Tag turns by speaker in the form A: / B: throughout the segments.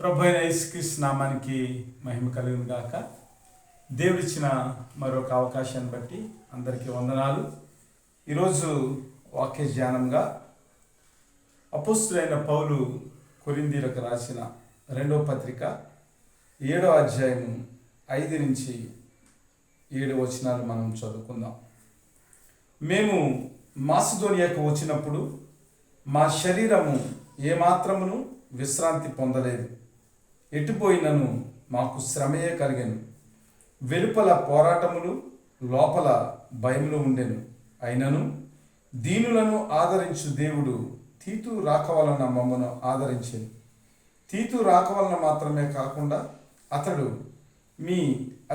A: ప్రభు అయిన యేసుక్రీస్తు నామానికి మహిమ కలుగును గాక. దేవుడిచ్చిన మరొక అవకాశాన్ని బట్టి అందరికీ వందనాలు. ఈరోజు వాక్య ధ్యానంగా అపోస్తులైన పౌలు కొరింథీయులకు రాసిన 2వ పత్రిక 7వ అధ్యాయము 5 నుంచి 7 వచనాలు మనం చదువుకుందాం. మేము మాసిదోనియాకు వచ్చినప్పుడు మా శరీరము ఏమాత్రమును విశ్రాంతి పొందలేదు. ఎటుపోయినను మాకు శ్రమయే కలిగెను. వెలుపల పోరాటములు, లోపల భయములు ఉండెను. అయినను దీనులను ఆదరించు దేవుడు తీతు రాక వలన మమ్మను ఆదరించెను. తీతు రాక వలన మాత్రమే కాకుండా అతడు మీ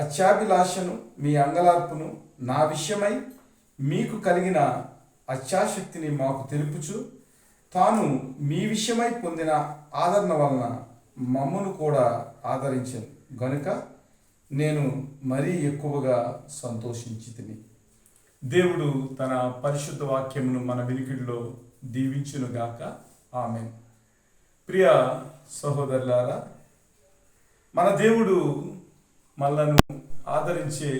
A: అత్యాభిలాషను, మీ అంగలార్పును నా విషయమై మీకు కలిగిన అత్యాశక్తిని మాకు తెలుపుచు తాను మీ విషయమై పొందిన ఆదరణ వలన మమ్మను కూడా ఆదరించాను గనుక నేను మరీ ఎక్కువగా సంతోషించితిని. దేవుడు తన పరిశుద్ధ వాక్యమును మన వినికిడిలో దీవించునుగాక. ఆమేన్. ప్రియ సహోదరులారా, మన దేవుడు మనలను ఆదరించే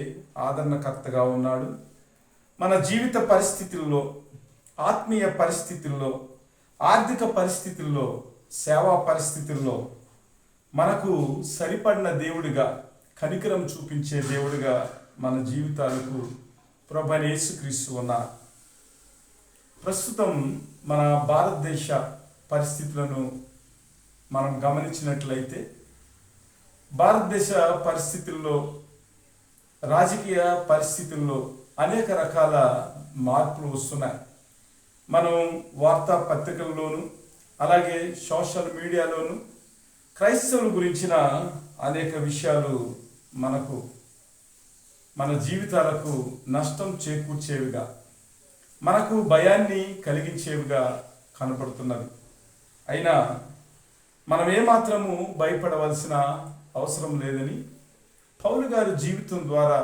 A: ఆదరణకర్తగా ఉన్నాడు. మన జీవిత పరిస్థితుల్లో, ఆత్మీయ పరిస్థితుల్లో, ఆర్థిక పరిస్థితుల్లో, సేవా పరిస్థితుల్లో మనకు సరిపడిన దేవుడిగా, కనికరం చూపించే దేవుడిగా మన జీవితాలకు ప్రభు అయిన యేసుక్రీస్తు ఉన్నారు. ప్రస్తుతం మన భారతదేశ పరిస్థితులను మనం గమనించినట్లయితే భారతదేశ పరిస్థితుల్లో, రాజకీయ పరిస్థితుల్లో అనేక రకాల మార్పులు వస్తున్నాయి. మనం వార్తాపత్రికల్లోనూ అలాగే సోషల్ మీడియాలోనూ క్రైస్తవుల గురించిన అనేక విషయాలు మన జీవితాలకు నష్టం చేకూర్చేవిగా, మనకు భయాన్ని కలిగించేవిగా కనపడుతున్నది. అయినా మనం ఏమాత్రము భయపడవలసిన అవసరం లేదని పౌలు గారి జీవితం ద్వారా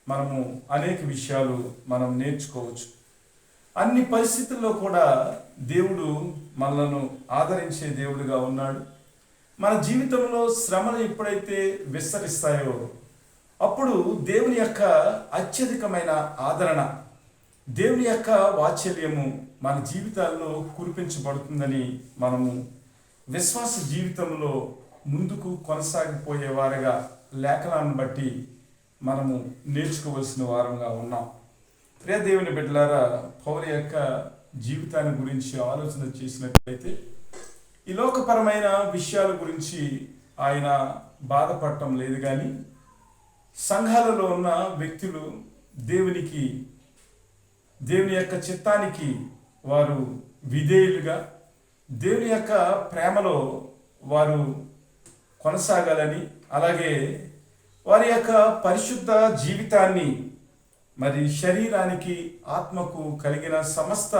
A: మనము అనేక విషయాలు మనం నేర్చుకోవచ్చు. అన్ని పరిస్థితుల్లో కూడా దేవుడు మనలను ఆదరించే దేవుడిగా ఉన్నాడు. మన జీవితంలో శ్రమలు ఎప్పుడైతే విస్తరిస్తాయో అప్పుడు దేవుని యొక్క అత్యధికమైన ఆదరణ, దేవుని యొక్క వాత్సల్యము మన జీవితాల్లో కురిపించబడుతుందని మనము విశ్వాస జీవితంలో ముందుకు కొనసాగిపోయేవారుగా లేఖనాన్ని బట్టి మనము నేర్చుకోవలసిన వారంగా ఉన్నాం. ప్రియ దేవుని బిడ్డలారా, పౌలు యొక్క జీవితాన్ని గురించి ఆలోచన చేసినట్లయితే ఈ లోకపరమైన విషయాల గురించి ఆయన బాధపడటం లేదు, కానీ సంఘాలలో ఉన్న వ్యక్తులు దేవుని యొక్క చిత్తానికి వారు విధేయులుగా, దేవుని యొక్క ప్రేమలో వారు కొనసాగాలని, అలాగే వారి యొక్క పరిశుద్ధ జీవితాన్ని, మరి శరీరానికి ఆత్మకు కలిగిన సమస్త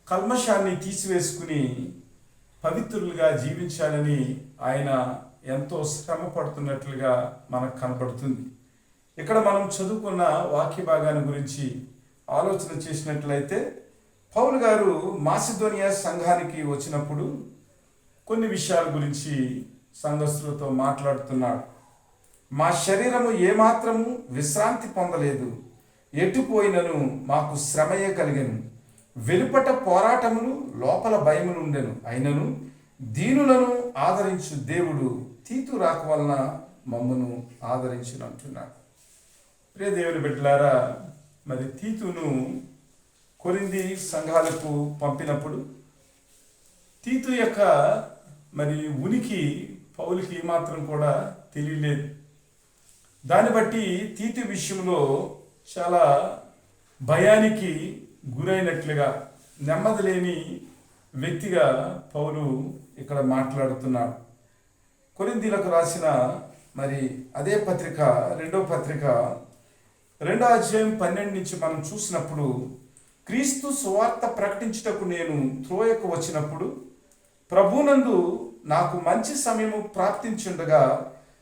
A: కల్మషాన్ని తీసివేసుకుని పవిత్రులుగా జీవించాలని ఆయన ఎంతో శ్రమ పడుతున్నట్లుగా మనకు కనపడుతుంది. ఇక్కడ మనం చదువుకున్న వాక్య భాగాన్ని గురించి ఆలోచన చేసినట్లయితే పౌలు గారు మాసిదోనియా సంఘానికి వచ్చినప్పుడు కొన్ని విషయాల గురించి సంఘస్థులతో మాట్లాడుతున్నాడు. మా శరీరము ఏమాత్రము విశ్రాంతి పొందలేదు. ఎటుపోయినను మాకు శ్రమయే కలిగెను. వెలుపట పోరాటములు, లోపల భయములు ఉండెను. అయినను దీనులను ఆదరించు దేవుడు తీతు రాక వలన మమ్మను ఆదరించును అంటున్నాడు. ప్రియ దేవుని బిడ్డలారా, మరి తీతును కొరింథీ సంఘాలకు పంపినప్పుడు తీతు యొక్క మరి ఉనికి పౌలుకి మాత్రం కూడా తెలియలేదు. దాన్ని బట్టి తీతు విషయంలో చాలా భయానికి గురైనట్లుగా, నెమ్మది లేని వ్యక్తిగా పౌలు ఇక్కడ మాట్లాడుతున్నాడు. కొరింథీయులకు రాసిన మరి అదే పత్రిక, 2వ పత్రిక 2వ అధ్యాయం 12 నుంచి మనం చూసినప్పుడు, క్రీస్తు సువార్త ప్రకటించుటకు నేను త్రోయకు వచ్చినప్పుడు ప్రభునందు నాకు మంచి సమయము ప్రాప్తించుండగా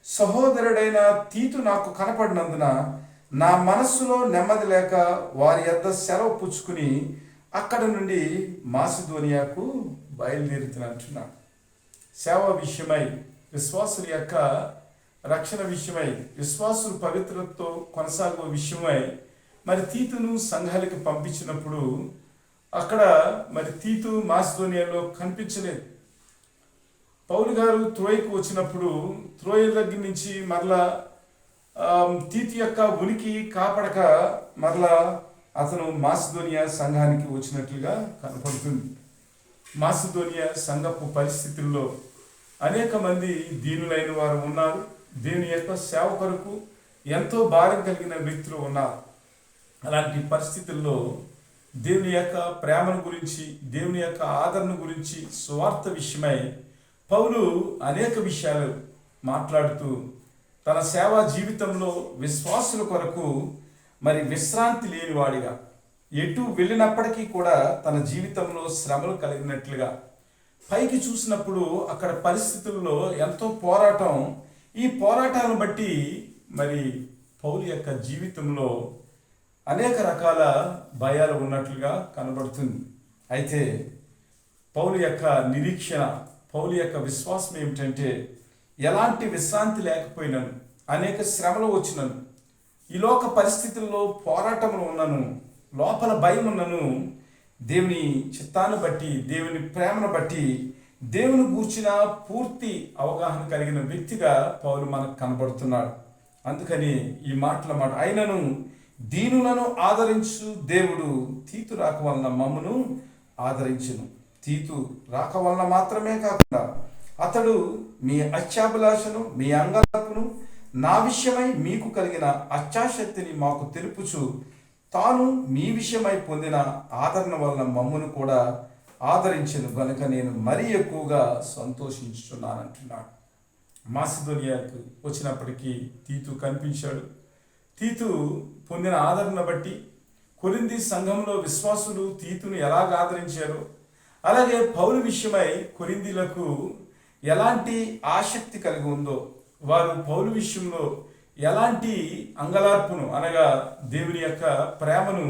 A: సహోదరుడైన తీతు నాకు కనపడినందున నా మనస్సులో నెమ్మది లేక వారి యొద్ద సెలవు పుచ్చుకుని అక్కడ నుండి మాసిదోనియాకు బయలుదేరుతున్నట్టున్నాడు. సేవ విషయమై విశ్వాసుల యొక్క రక్షణ విషయమై, విశ్వాసులు పవిత్రతతో కొనసాగే విషయమై మరి తీతును సంఘాలకి పంపించినప్పుడు అక్కడ మరి తీతు మాసిదోనియాలో కనిపించలేదు. పౌలు గారు త్రోయకు వచ్చినప్పుడు త్రోయ దగ్గర నుంచి మరలా తీతు యొక్క ఉనికి కాపాడక మరలా అతను మాసిదోనియా సంఘానికి వచ్చినట్లుగా కనపడుతుంది. మాసిదోనియా సంఘపు పరిస్థితుల్లో అనేక మంది దీనులైన వారు ఉన్నారు. దేవుని యొక్క సేవ కొరకు ఎంతో భారం కలిగిన వ్యక్తులు ఉన్నారు. అలాంటి పరిస్థితుల్లో దేవుని యొక్క ప్రేమను గురించి, దేవుని యొక్క ఆదరణ గురించి, సువార్త విషయమై పౌలు అనేక విషయాలు మాట్లాడుతూ తన సేవా జీవితంలో విశ్వాసుల కొరకు మరి విశ్రాంతి లేనివాడిగా, ఎటు వెళ్ళినప్పటికీ కూడా తన జీవితంలో శ్రమలు కలిగినట్లుగా, పైకి చూసినప్పుడు అక్కడ పరిస్థితుల్లో ఎంతో పోరాటం, ఈ పోరాటాలను బట్టి మరి పౌలు యొక్క జీవితంలో అనేక రకాల భయాలు ఉన్నట్లుగా కనబడుతుంది. అయితే పౌలు యొక్క నిరీక్షణ, పౌలు యొక్క విశ్వాసం ఏమిటంటే, ఎలాంటి విశ్రాంతి లేకపోయినను, అనేక శ్రమలు వచ్చినను, ఈ లోక పరిస్థితుల్లో పోరాటంలో ఉన్నను, లోపల భయం ఉన్నను, దేవుని చిత్తాన్ని బట్టి, దేవుని ప్రేమను బట్టి, దేవుని గూర్చిన పూర్తి అవగాహన కలిగిన వ్యక్తిగా పౌలు మనకు కనబడుతున్నాడు. అందుకని ఈ మాట అయినను దీనులను ఆదరించు దేవుడు తీతు రాక వలన మమ్మును ఆదరించును. తీతు రాక వలన మాత్రమే కాకుండా అతడు మీ అత్యాభిలాషను, మీ అంగలార్పును, నా విషయమై మీకు కలిగిన అత్యాశక్తిని మాకు తెలుపుచు తాను మీ విషయమై పొందిన ఆదరణ వలన మమ్మును కూడా ఆదరించెను గనుక నేను మరీ ఎక్కువగా సంతోషించుచున్నానంటున్నాడు. మాసిదోనియాకు వచ్చినప్పటికీ తీతు కనిపించాడు. తీతు పొందిన ఆదరణ బట్టి కొరింథీ సంఘంలో విశ్వాసులు తీతును ఎలాగ ఆదరించారో, అలాగే పౌలు విషయమై కొరింథీలకు ఎలాంటి ఆసక్తి కలిగి ఉందో, వారు పౌలు విషయంలో ఎలాంటి అంగలార్పును అనగా దేవుని యొక్క ప్రేమను,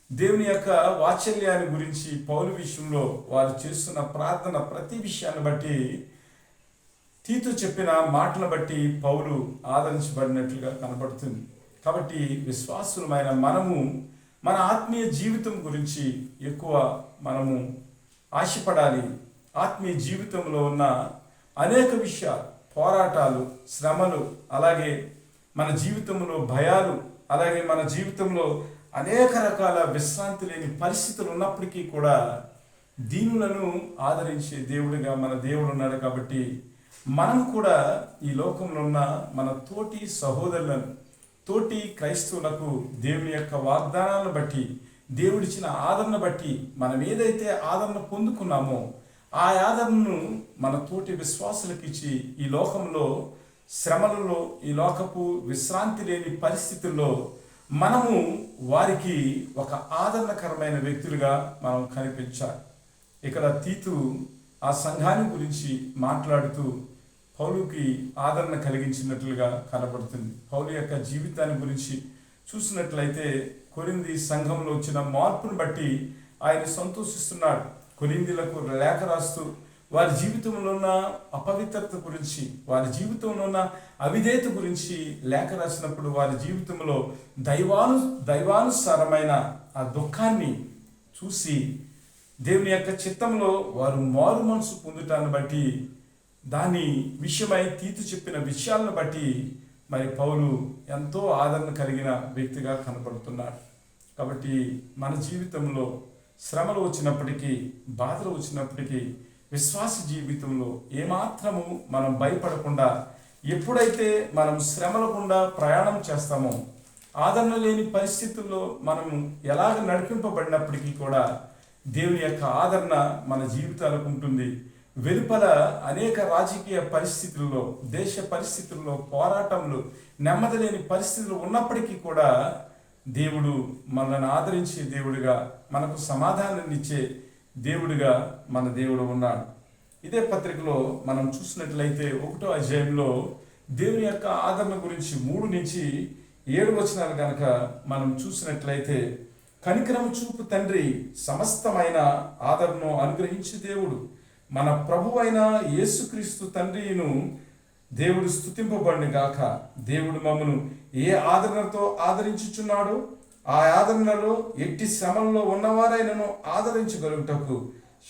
A: దేవుని యొక్క వాత్సల్యాన్ని గురించి పౌలు విషయంలో వారు చేస్తున్న ప్రార్థన ప్రతి విషయాన్ని బట్టి, తీతు చెప్పిన మాటలను బట్టి పౌలు ఆదరించబడినట్లుగా కనబడుతుంది. కాబట్టి విశ్వాసులమైన మనము మన ఆత్మీయ జీవితం గురించి ఎక్కువ మనము ఆశపడాలి. ఆత్మీయ జీవితంలో ఉన్న అనేక విషయాలు, పోరాటాలు, శ్రమలు, అలాగే మన జీవితంలో భయాలు, అలాగే మన జీవితంలో అనేక రకాల విశ్రాంతి లేని పరిస్థితులు ఉన్నప్పటికీ కూడా దీనులను ఆదరించే దేవుడిగా మన దేవుడు ఉన్నాడు. కాబట్టి మనం కూడా ఈ లోకంలో ఉన్న మన తోటి సహోదరులను, తోటి క్రైస్తవులకు దేవుని యొక్క వాగ్దానాలను బట్టి, దేవుడిచ్చిన ఆదరణ బట్టి మనం ఏదైతే ఆదరణ పొందుకున్నామో ఆ ఆదరణను మన తోటి విశ్వాసులకు ఇచ్చి ఈ లోకంలో శ్రమలలో, ఈ లోకపు విశ్రాంతి లేని పరిస్థితుల్లో మనము వారికి ఒక ఆదరణకరమైన వ్యక్తులుగా మనం కనిపించాలి. ఇక్కడ తీతు ఆ సంఘాన్ని గురించి మాట్లాడుతూ పౌలుకి ఆదరణ కలిగించినట్లుగా కనబడుతుంది. పౌలు యొక్క జీవితాన్ని గురించి చూసినట్లయితే కొరింథీ సంఘంలో వచ్చిన మార్పును బట్టి ఆయన సంతోషిస్తున్నాడు. కొరింథీలకు లేఖ రాస్తూ వారి జీవితంలో ఉన్న అపవిత్రత గురించి, వారి జీవితంలో ఉన్న అవిధేయత గురించి లేఖ రాసినప్పుడు వారి జీవితంలో దైవానుసారమైన ఆ దుఃఖాన్ని చూసి దేవుని యొక్క చిత్తంలో వారు మారు మనసు పొందటాన్ని బట్టి, దాని విషయమై తీతు చెప్పిన విషయాలను బట్టి మరి పౌలు ఎంతో ఆదరణ కలిగిన వ్యక్తిగా కనపడుతున్నాడు. కాబట్టి మన జీవితంలో శ్రమలు వచ్చినప్పటికీ, బాధలు వచ్చినప్పటికీ, విశ్వాస జీవితంలో ఏమాత్రము మనం భయపడకుండా, ఎప్పుడైతే మనం శ్రమల గుండా ప్రయాణం చేస్తామో, ఆదరణ లేని పరిస్థితుల్లో మనము ఎలాగ నడిపింపబడినప్పటికీ కూడా దేవుని యొక్క ఆదరణ మన జీవితాలకు ఉంటుంది. వెలుపల అనేక రాజకీయ పరిస్థితుల్లో, దేశ పరిస్థితుల్లో, పోరాటంలో, నెమ్మది లేని పరిస్థితులు ఉన్నప్పటికీ కూడా దేవుడు మనల్ని ఆదరించే దేవుడిగా, మనకు సమాధానాన్ని ఇచ్చే దేవుడిగా మన దేవుడు ఉన్నాడు. ఇదే పత్రికలో మనం చూసినట్లయితే 1వ అధ్యాయంలో దేవుని యొక్క ఆదరణ గురించి 3 నుంచి 7 వచనాలు కనుక మనం చూసినట్లయితే, కనికరము చూపు తండ్రి సమస్తమైన ఆదరణను అనుగ్రహించే దేవుడు మన ప్రభువైన యేసుక్రీస్తు తండ్రిను దేవుడు స్తుతింపబడును గాక. దేవుడు మమ్మను ఏ ఆదరణతో ఆదరించుచున్నాడో ఆ ఆదరణలో ఎట్టి శ్రమల్లో ఉన్నవారైనను ఆదరించగలుగుటకు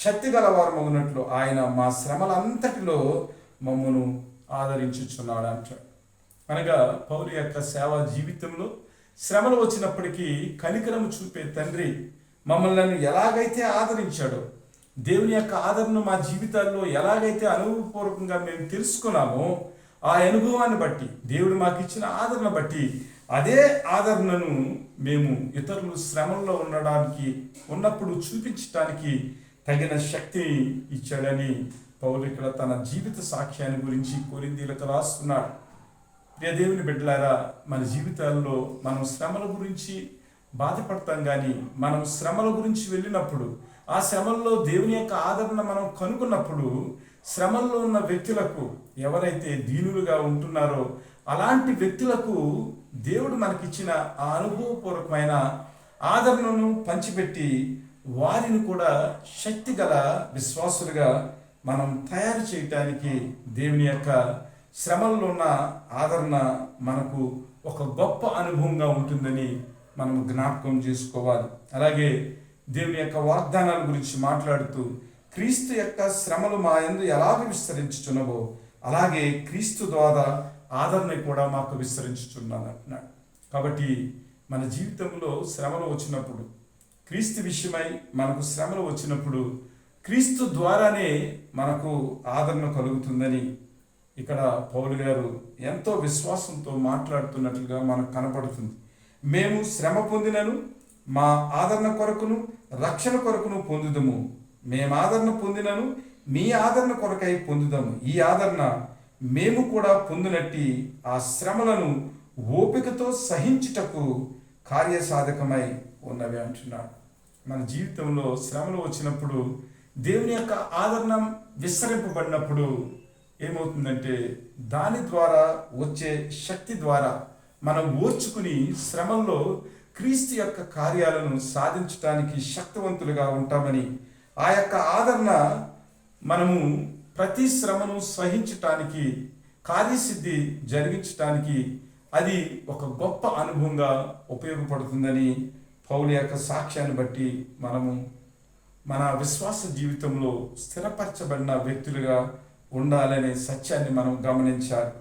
A: శక్తి గలవారమగునట్లు ఆయన మా శ్రమలంతటిలో మమ్మను ఆదరించుచున్నాడు అంటాడు. అనగా పౌలు యొక్క సేవా జీవితంలో శ్రమలు వచ్చినప్పటికీ కనికరము చూపే తండ్రి మమ్మల్ని ఎలాగైతే ఆదరించాడో, దేవుని యొక్క ఆదరణను మా జీవితాల్లో ఎలాగైతే అనుభవపూర్వకంగా మేము తెలుసుకున్నామో, ఆ అనుభవాన్ని బట్టి దేవుడు మాకు ఇచ్చిన ఆదరణ బట్టి అదే ఆదరణను మేము ఇతరులు శ్రమల్లో ఉన్నప్పుడు చూపించడానికి తగిన శక్తిని ఇచ్చాడని పౌలు ఇక్కడ తన జీవిత సాక్ష్యాన్ని గురించి కొరింథీయులకు రాస్తున్నాడు. ప్రియ దేవుని బిడ్డలారా, మన జీవితాల్లో మనం శ్రమల గురించి బాధపడతాం, కానీ మనం శ్రమల గురించి వెళ్ళినప్పుడు ఆ శ్రమల్లో దేవుని యొక్క ఆదరణ మనం కనుగొన్నప్పుడు శ్రమల్లో ఉన్న వ్యక్తులకు, ఎవరైతే దీనులుగా ఉంటున్నారో అలాంటి వ్యక్తులకు దేవుడు మనకిచ్చిన ఆ అనుభవపూర్వకమైన ఆదరణను పంచిపెట్టి వారిని కూడా శక్తి గల విశ్వాసులుగా మనం తయారు చేయటానికి దేవుని యొక్క శ్రమల్లో ఉన్న ఆదరణ మనకు ఒక గొప్ప అనుభవంగా ఉంటుందని మనం జ్ఞాపకం చేసుకోవాలి. అలాగే దేవుని యొక్క వాగ్దానాల గురించి మాట్లాడుతూ క్రీస్తు యొక్క శ్రమలు మా యందు ఎలాగ విస్తరించుచున్నవో అలాగే క్రీస్తు ద్వారా ఆదరణ కూడా మాకు విస్తరించుచున్నాను అంటున్నాడు. కాబట్టి మన జీవితంలో శ్రమలు వచ్చినప్పుడు, క్రీస్తు విషయమై మనకు శ్రమలు వచ్చినప్పుడు క్రీస్తు ద్వారానే మనకు ఆదరణ కలుగుతుందని ఇక్కడ పౌలు గారు ఎంతో విశ్వాసంతో మాట్లాడుతున్నట్లుగా మనకు కనపడుతుంది. మేము శ్రమ పొందినను మా ఆదరణ కొరకును రక్షణ కొరకును పొందుదము. మేము ఆదరణ పొందినను మీ ఆదరణ కొరకై పొందుదాము. ఈ ఆదరణ మేము కూడా పొందినట్టి ఆ శ్రమలను ఓపికతో సహించుటకు కార్యసాధకమై ఉన్నవి అంటున్నాడు. మన జీవితంలో శ్రమలు వచ్చినప్పుడు దేవుని యొక్క ఆదరణ విస్తరింపబడినప్పుడు ఏమవుతుందంటే దాని ద్వారా వచ్చే శక్తి ద్వారా మనం ఓర్చుకుని శ్రమల్లో క్రీస్తు యొక్క కార్యాలను సాధించడానికి శక్తివంతులుగా ఉంటామని, ఆ యొక్క ఆదరణ మనము ప్రతి శ్రమను సహించటానికి, కార్యసిద్ధి జరిగించటానికి అది ఒక గొప్ప అనుభవంగా ఉపయోగపడుతుందని పౌలు యొక్క సాక్ష్యాన్ని బట్టి మనము మన విశ్వాస జీవితంలో స్థిరపరచబడిన వ్యక్తులుగా ఉండాలనే సత్యాన్ని మనం గమనించాలి.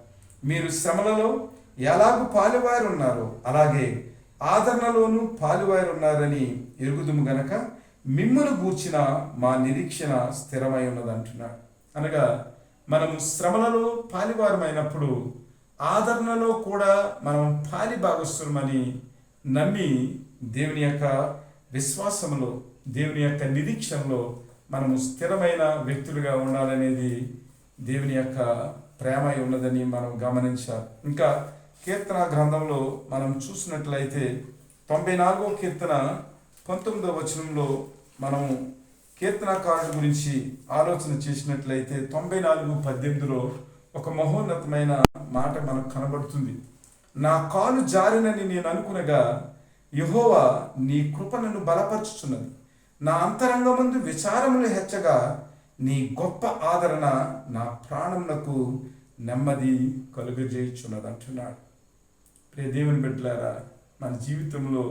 A: మీరు శ్రమలలో ఎలాగూ పాలువారు ఉన్నారో అలాగే ఆదరణలోనూ పాలువారు ఉన్నారని ఎరుగుదుము గనక మిమ్మును గూర్చిన మా నిరీక్షణ స్థిరమై ఉన్నది అంటున్నాడు. అనగా మనము శ్రమలలో పాలివారమైనప్పుడు ఆదరణలో కూడా మనం పాలి భాగస్తులమని నమ్మి దేవుని యొక్క విశ్వాసంలో, దేవుని యొక్క నిరీక్షణలో మనము స్థిరమైన వ్యక్తులుగా ఉండాలనేది దేవుని యొక్క ప్రేమ ఉన్నదని మనం గమనించాలి. ఇంకా కీర్తన గ్రంథంలో మనం చూసినట్లయితే 94వ కీర్తన 19వ వచనంలో మనము కీర్తనకారుడి గురించి ఆలోచన చేసినట్లయితే 94:18లో ఒక మహోన్నతమైన మాట మనకు కనబడుతుంది. నా కాలు జారినని నేను అనుకునగా యెహోవా నీ కృప నన్ను బలపరుచుచున్నది. నా అంతరంగమందు విచారములు హెచ్చగా నీ గొప్ప ఆదరణ నా ప్రాణమునకు నెమ్మది కలుగజేయుచున్నది అంటున్నాడు. ప్రియ దేవుని బిడ్డలారా, మన జీవితంలో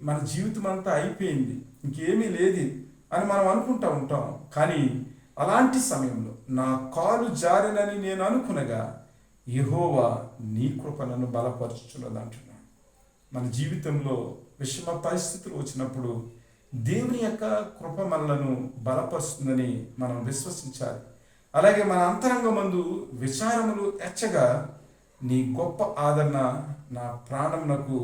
A: మన జీవితం అంతా అయిపోయింది, ఇంకేమీ లేదు అని మనం అనుకుంటూ ఉంటాం. కానీ అలాంటి సమయంలో నా కాలు జారినని నేను అనుకునగా యెహోవా నీ కృప నన్ను బలపరుచుచున్నది అంటున్నాడు. మన జీవితంలో విషమ పరిస్థితులు వచ్చినప్పుడు దేవుని యొక్క కృప మనలను బలపరుస్తుందని మనం విశ్వసించాలి. అలాగే మన అంతరంగమందు విచారములు ఎచ్చగా నీ గొప్ప ఆదరణ నా ప్రాణమునకు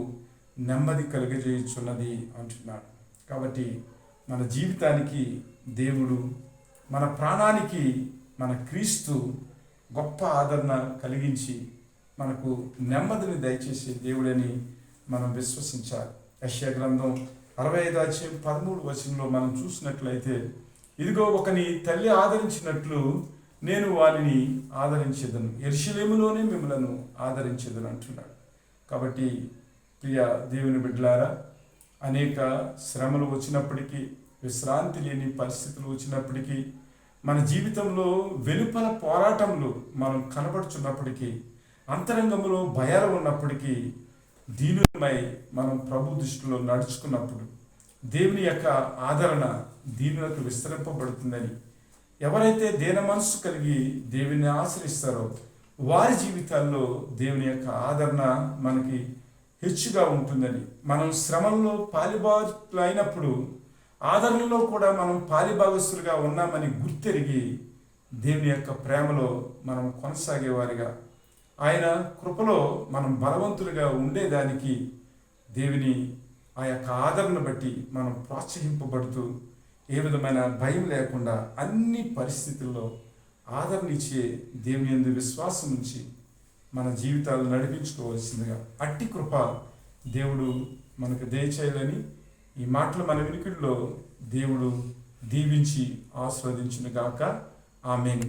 A: నెమ్మది కలుగజేయుచున్నది అంటున్నాడు. కాబట్టి మన జీవితానికి దేవుడు, మన ప్రాణానికి మన క్రీస్తు గొప్ప ఆదరణ కలిగించి మనకు నెమ్మదిని దయచేసే దేవుడని మనం విశ్వసించాలి. యెషయా గ్రంథం 65:13 మనం చూసినట్లయితే, ఇదిగో ఒకని తల్లి ఆదరించినట్లు నేను వారిని ఆదరించేదను, యెరూషలేములోనే మిమ్మలను ఆదరించేదను అంటున్నాడు. కాబట్టి ప్రియ దేవుని బిడ్డలారా, అనేక శ్రమలు వచ్చినప్పటికీ, విశ్రాంతి లేని పరిస్థితులు వచ్చినప్పటికీ, మన జీవితంలో వెలుపల పోరాటంలో మనం కనబడుచున్నప్పటికీ, అంతరంగంలో భయాలు ఉన్నప్పటికీ, దీనులమై మనం ప్రభు దృష్టిలో నడుచుకున్నప్పుడు దేవుని యొక్క ఆదరణ దీనులకు విస్తరింపబడుతుందని, ఎవరైతే దీన మనసు కలిగి దేవుని ఆశ్రయిస్తారో వారి జీవితాల్లో దేవుని యొక్క ఆదరణ మనకి హెచ్చుగా ఉంటుందని, మనం శ్రమల్లో పాలిభాగస్తులు అయినప్పుడు ఆదరణలో కూడా మనం పాలిభాగస్తులుగా ఉన్నామని గుర్తెరిగి దేవుని యొక్క ప్రేమలో మనం కొనసాగేవారిగా, ఆయన కృపలో మనం బలవంతులుగా ఉండేదానికి దేవుని ఆ యొక్క ఆదరణ బట్టి మనం ప్రోత్సహింపబడుతూ ఏ విధమైన భయం లేకుండా అన్ని పరిస్థితుల్లో ఆదరణ ఇచ్చే దేవుని యందు విశ్వాసం ఉంచి మన జీవితాలు నడిపించుకోవాల్సిందిగా అట్టి కృప దేవుడు మనకు దయచేయాలని ఈ మాటలు మన వినికిడిలో దేవుడు దీవించి ఆస్వాదించును గాక. ఆమేన్.